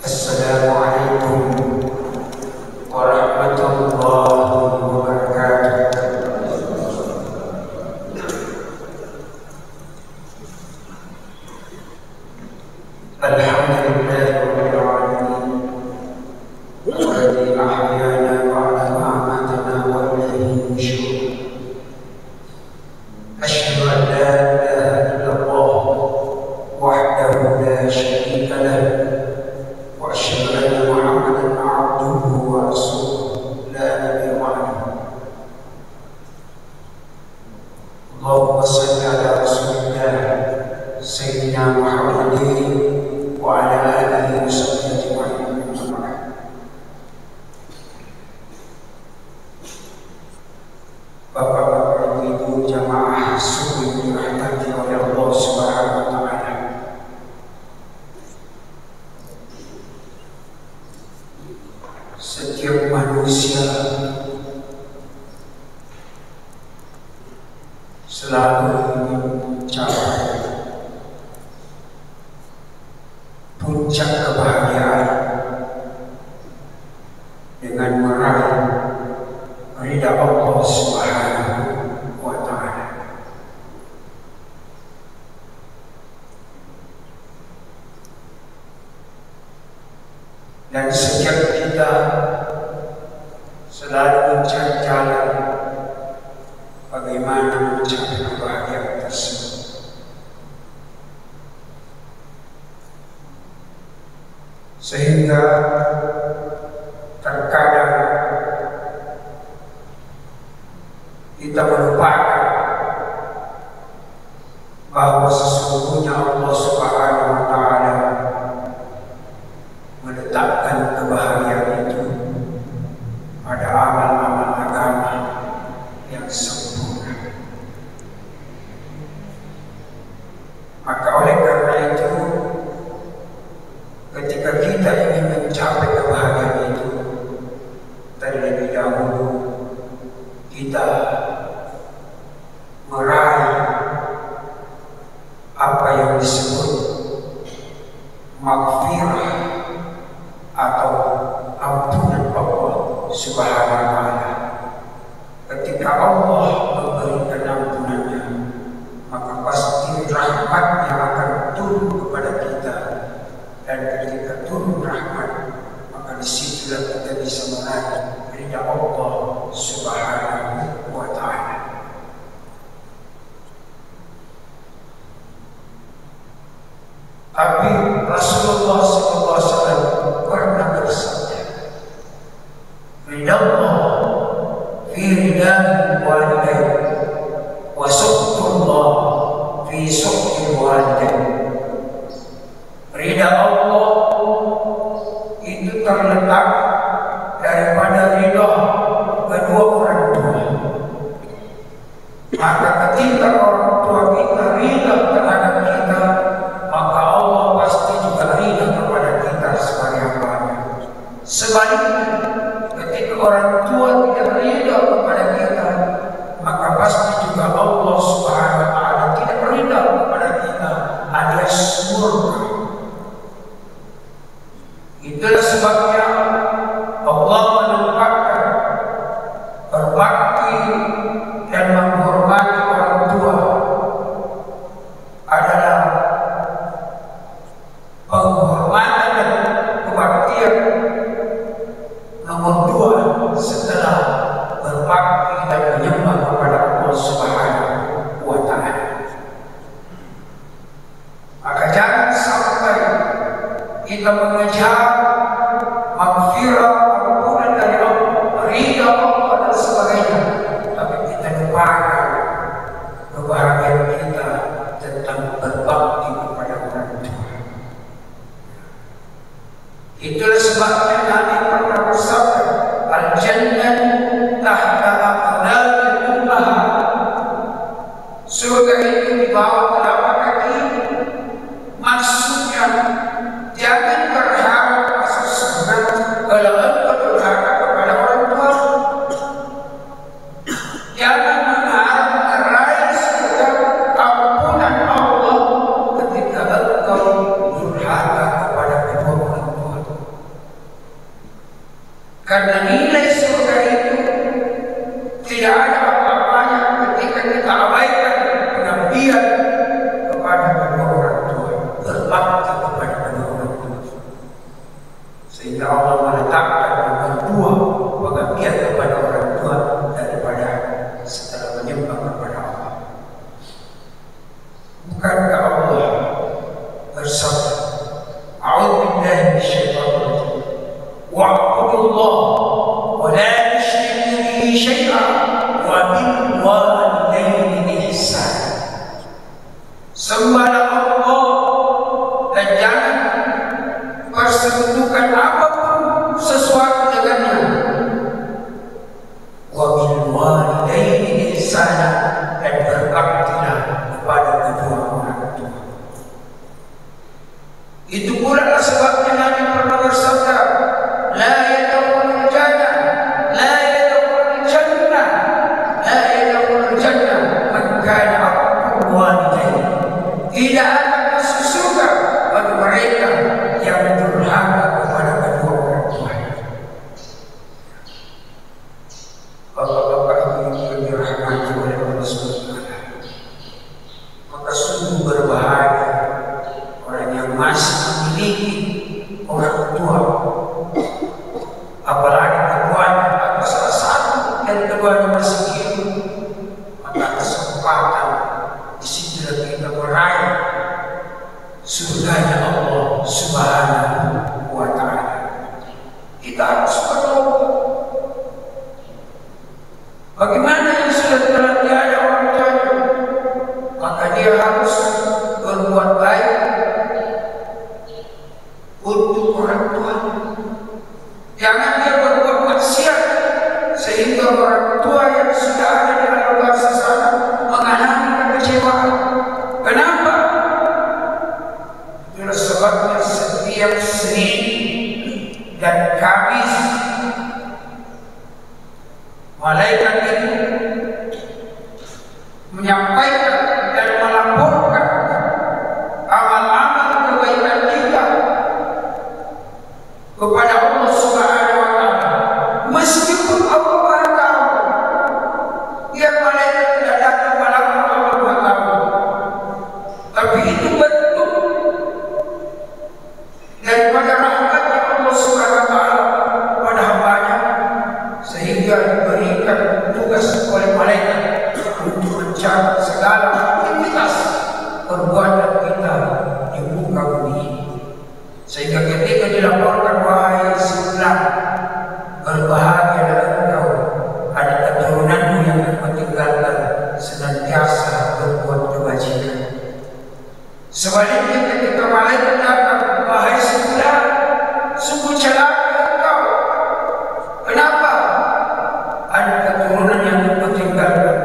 Assalamualaikum warahmatullahi wabarakatuh. Alhamdulillahirabbil alamin. Alladzi ahyana ba'da ma amatana wa ilayhi nusyur. Asyhadu an la ilaha illallah wahdahu la syarika lahu wa asyhadu anna Muhammadan abduhu wa rasuluhu la nabiyya ba'dahu. Allahumma shalli ala rasulillah sayyidina Muhammadin wa ala alihi wa sahbihi ajma'in. Bapak-bapak, ibu-ibu jamaah subuh yang dirahmati oleh Allah Subhanahu wa taala. Setiap manusia selalu ingin mencapai puncak kebahagiaan dengan meraih ridha Allah Subhanahu wa taala. Dan setiap kita selalu mencari jalan bagaimana mencapai kebahagiaan tersebut. Sehingga terkadang kita melupakan bahwa sesungguhnya Allah Subhanahu wa taala meletakkan kebahagiaan itu pada amal-amal agama yang sempurna. Maka oleh karena itu, ketika kita ingin mencapai kebahagiaan itu, terlebih dahulu kita meraih apa yang disebut maghfirah atau ampunan Allah Subhanahu wa taala. Ketika Allah memberikan ampunannya, maka pasti rahmatnya akan turun kepada kita. Dan ketika turun rahmat, maka disitulah kita bisa meraih ridha Allah Subhanahu wa taala. Tapi Rasulullah SAW pernah bersabda, ridha Allah fi ridha walidain wa sukhutullah fi sukhti walidain. Ridha Allah itu terletak daripada ridha kedua orang tua. Maka ketika orang tua kita ridha terhadap kita, maka Allah pasti juga ridha kepada kita sebagai hamba-Nya. Sebaliknya, ketika orang tua tidak ridha kepada kita, maka pasti juga Allah Subhanahu wa taala tidak ridha kepada kita alias murka. Itulah sebabnya Allah menempatkan berbakti dan menghormati orang tua adalah penghormatan dan kebaktian nomor 2 setelah berbakti dan menyembah kepada Allah Subhanahu wa taala. Maka jangan sampai kita mengejar maghfirah, ampunan dari Allah, ridha Allah dan sebagainya, tapi kita lupakan kebahagiaan kita tentang berbakti kepada orang tua. Itulah sebabnya Nabi pernah bersabda, al-jannah tahta aqdamil ummahat. Surga itu di bawah telapak kaki. Maksudnya jangan berharap masuk surga kalau engkau berharap kepada orang tua. Jangan mengharap meraih surga ampunan Allah ketika engkau durhaka kepada kedua orang tua. persekutukan apapun sesuatu dengannya. Wa bil walidaini ihsana, dan berbaktilah kepada kedua orang tua. Itu pula sebabnya Nabi pernah bersabda, la yadkhulul jannah, la yadkhulul jannah, la yadkhulul jannah man kana aqul walidayhi. Tidak akan masuk surga bagi mereka yang durhaka kepada kedua orang tuanya. Bapak-bapak ibu yang dirahmati oleh Allah SWT, maka sungguh berbahaya orang yang masih memiliki orang tua, apalagi keduanya atau salah satu dari keduanya masih hidup. Maka kesempatan disitulah kita meraih surganya Allah Subhanahu wa Ta'ala. Kita harus berdoa. Bagaimana yang sudah telah tiada orang tuanya, maka dia harus berbuat baik untuk orang tuanya. Jangan dia berbuat maksiat sehingga orang tua yang sudah ada di alam bangsa sana mengalami kekecewaan. Kenapa? Itulah sebabnya setiap Senin dan Kamis malaikat itu menyampaikan dan melaporkan amal-amal kebaikan kita kepada Allah Subhanahu wa Ta'ala. Meskipun Allah Maha tahu, dia malaikat tidak datang melapor, Allah Maha tahu, tapi itu bentuk daripada rahmatnya Allah Subhanahu wa Ta'ala pada hambanya, sehingga diberikan tugas oleh malaikat untuk mencatat segala aktivitas perbuatan kita di muka bumi. Sehingga ketika dilaporkan, wahai si fulan, berbahagialah engkau, ada keturunanmu yang engkau tinggalkan senantiasa berbuat kebajikan. Sebaliknya ketika malaikat datang, wahai si fulan, sungguh celaka engkau. Kenapa? Ada keturunan yang engkau tinggalkan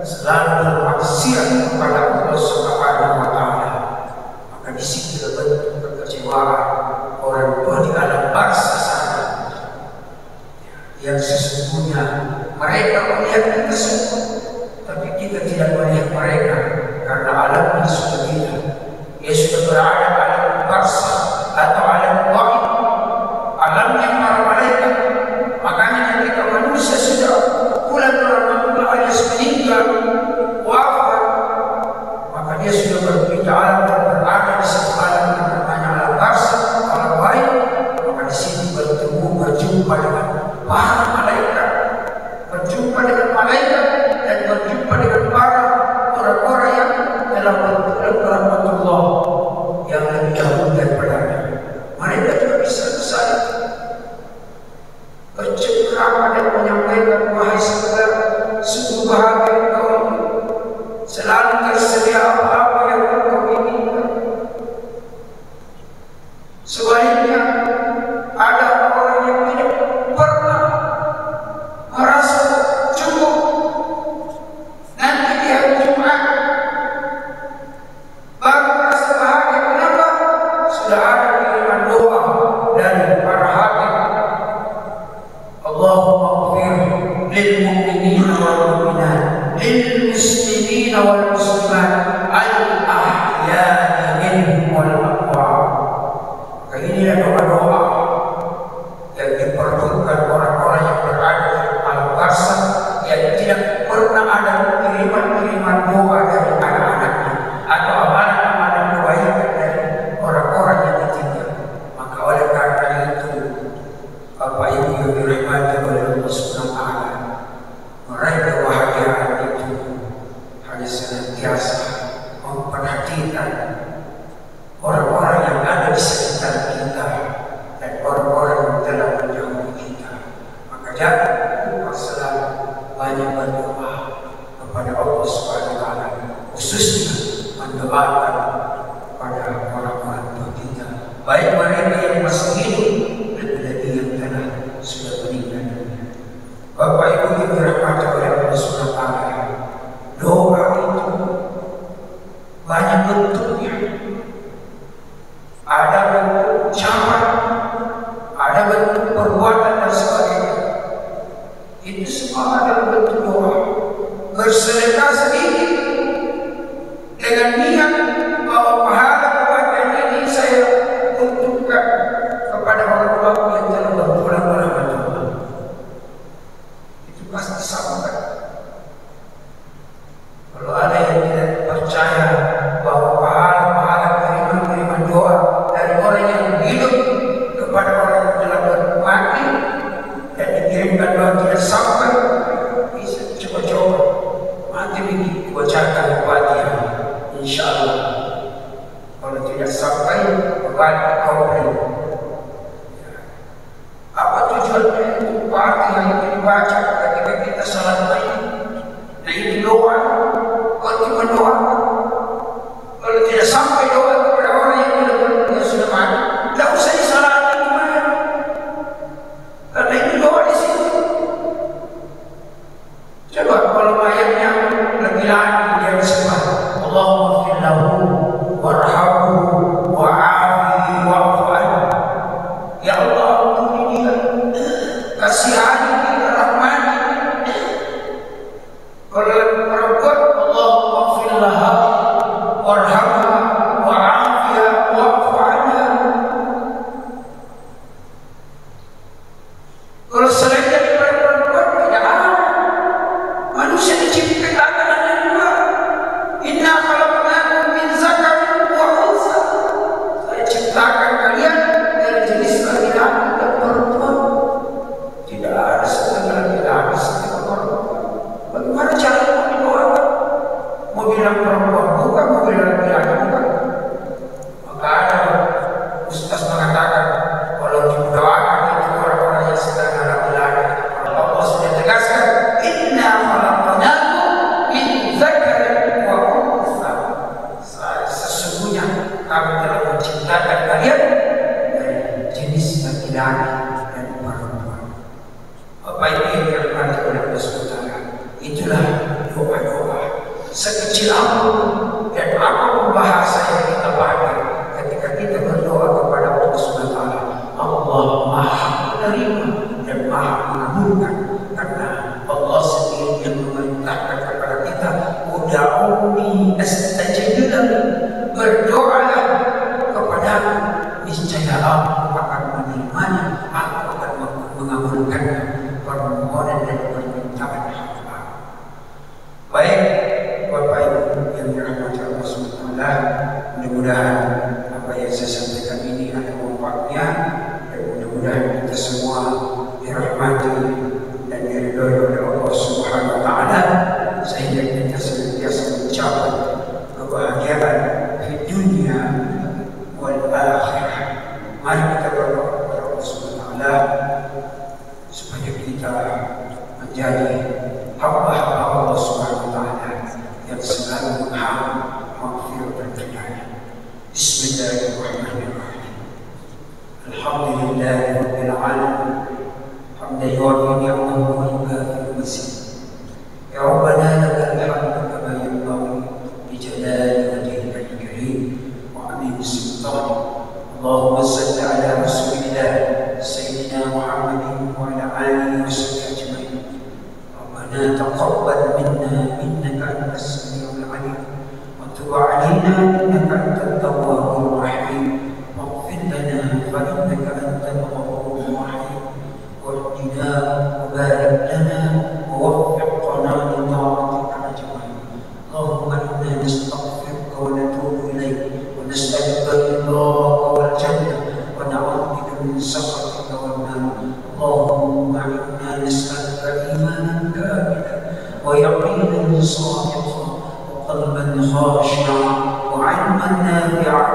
selalu bermaksiat kepada Allah Subhanahu wa Ta'ala. Maka di situ bentuk kekecewaan orang tua di alam bangsa sana, yang sesungguhnya mereka melihat kita semua, tapi kita tidak melihat mereka karena alamnya sudah beda. Dia sudah berada alam bangsa atau alam gaib, alamnya para malaikat. Makanya ketika manusia sudah pulang rahmatullah alias meninggal, wafat, maka dia sudah berbeda alam dan berada di satu alam yang namanya alam barzakh, alam baik. Maka di sini berjumpa dengan para malaikat, berjumpa dengan malaikat, dan berjumpa dengan para orang-orang yang telah bertolak rahmatullah yang lebih dahulu daripadanya. Mereka juga bisa bersama bercengkrama dan menyampaikan, wahai saudara, sungguh bahagia engkau ini, selalu tersedia apa-apa yang engkau inginkan. Sebaliknya ada orang yang tidak pernah merasa cukup. Nanti di hari Jumat baru merasa bahagia. Kenapa? Sudah ada kiriman doa dari para hakim. Allahumma ighfir lil mu'minina wal mu'minat, lil muslimina wal muslimat, al ahya'i minhum wal amwat. Inilah doa-doa yang diperlukan orang-orang yang berada di alam barzakh, yang tidak pernah ada kiriman-kiriman doa dari anak-anaknya atau amalan-amalan kebaikan dari orang-orang yang ditinggal. Maka oleh karena itu, Bapak Ibu yang dirahmati oleh Allah Subhanahu wa Ta'ala, meraih kebahagiaan itu hanya senantiasa memperhatikan orang-orang yang ada di sekitar kita dan laki dan perempuan. Apa ini yang dirahmati oleh Allah SWT? Itulah doa-doa sekecil apapun dan apapun bahasa yang kita pakai ketika kita berdoa kepada Allah SWT. Allah Maha menerima dan Maha mengabulkan, karena Allah sendiri yang memerintahkan kepada kita, ud'uni astajib lakum, berdoalah kepadaku, niscaya aku akan menerimanya, aku akan mengabulkan permohonan dan permintaan hamba. Baik Bapak Ibu yang dirahmati Allah SWT, mudah-mudahan apa yang saya sampaikan ini ada manfaatnya, dan mudah-mudahan kita semua dirahmati dan diridhoi oleh Allah Subhanahu wa taala, sehingga kita senantiasa mencapai kebahagiaan di dunia wal akhirah. Mari kita berdoa kepada Allah Subhanahu wa taala supaya kita menjadi hamba-hamba Allah Subhanahu wa taala yang selalu mengharap maghfirah dan hidayah. Bismillahirrahmanirrahim. Alhamdulillahi rabbil alamin. Hamdan yu'ti ni'amahu wa yukafi mazid. Ya Rabbana lakal hamdu kama yanbaghi li jalali wajhikal karim wa 'azimi sultanik. Allahumma salli ala rasulillah sayyidina Muhammadin wa ala alihi wa sahbihi ajma'in. Rabbana taqabbal minna innaka antas samiul 'alim wa tub 'alaina innaka antat tawwabur rahim. Waghfir lana fa innaka antal ghafurur rahim. واهدنا وبارك لنا ووفقنا لطاعتك اجمعين. اللهم انا نستغفرك ونتوب اليك ونسالك رضاك والجنه ونعوذ بك من سخطك والنار. اللهم انا نسالك ايمانا كاملا ويقينا صادقا وقلبا خاشعا وعلما نافعا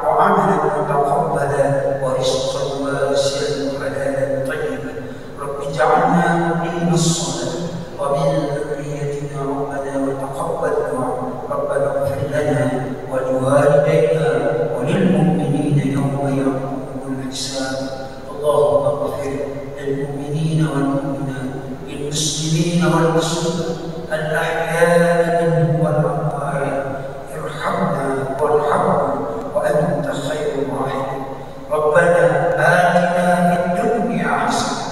وعملا متقبلا ورزقا واسعا وحلالا طيبا. رب اجعلنا مقيم الصلاة ومن ذريتنا ربنا وتقبل دعاء. ربنا اغفر لنا ولوالدينا وللمؤمنين يوم يقوم الحساب. اللهم اغفر للمؤمنين والمؤمنات، للمسلمين والمسلمات الأحياء منهم والأموات. ارحمنا وارحمهم وأنت خير الراحمين. ربنا آتنا في الدنيا حسنة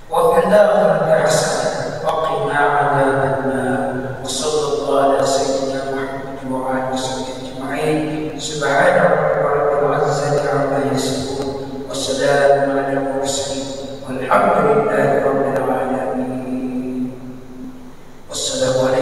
وفي الآخرة حسنة وقنا عذاب النار. وصلى الله على سيدنا محمد وعلى آله وصحبه أجمعين. سبحان ربك رب العزة عما يصفون وسلام على المرسلين والحمد لله رب العالمين. والسلام عليكم.